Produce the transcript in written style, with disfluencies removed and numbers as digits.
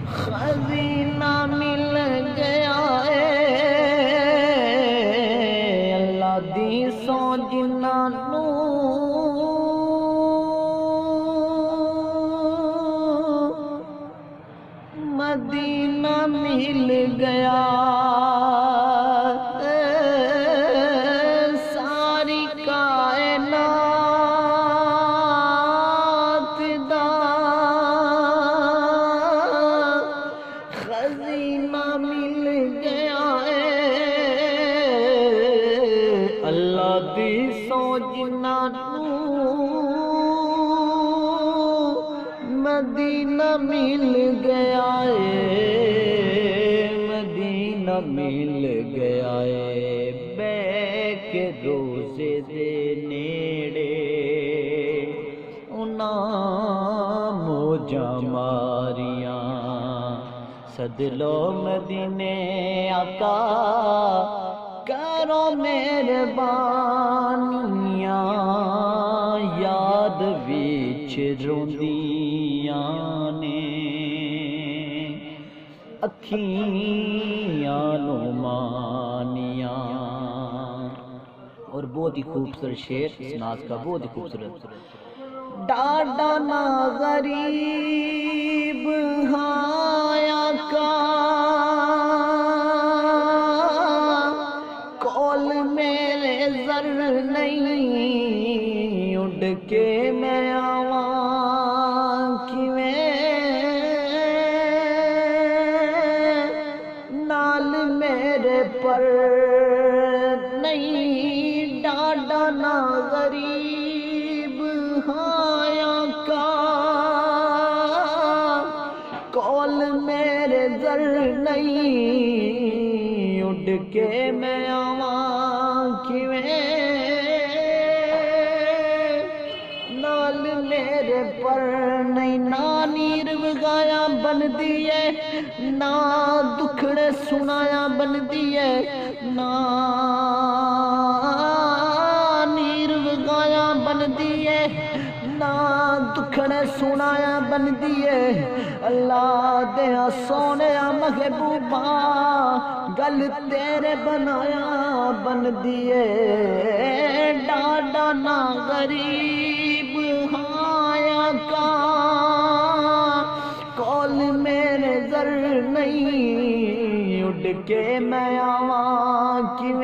خزینہ مل گیا ہے اللہ دی سو جنہاں نوں مدینہ مل گیا ساری کائنات دا خزینہ مل گیا ہے اللہ دی سو جنہاں نوں مدینہ مل گیا ہے مدینہ مل گیا ہے بے کے روزے دے نیڑے انہاں موجاں ماریاں سد لو مدینے آقا کرو مہربانیاں یاد وچ روندیاں نے اکھیاں نو مانیاں اور بہت ہی خوبصورت شعر اس ناز کا بہت ہی خوبصورت ڈاڈا نا غریب ہایا کا کول میرے زر نہیں اڑ کے میں آواں کیویں نال میرے پر نہیں ڈاڈا نا غریب ہایا کا کول میرے زر نہیں اڑ کے میں آواں کیویں نال میرے پر نہیں نہ نیر وگایا بندی ہے نہ دکھڑے سنایا بندی ہے نہ نیر وگایا بندی ہے نہ دکھڑے سنایا بندی ہے اللہ دیا سونے محبوبا گل تیرے بنایا بندی ہے ڈاڈا نا غریب ہایا کا کول میرے زر نہیں اڑ کے میں آواں کیویں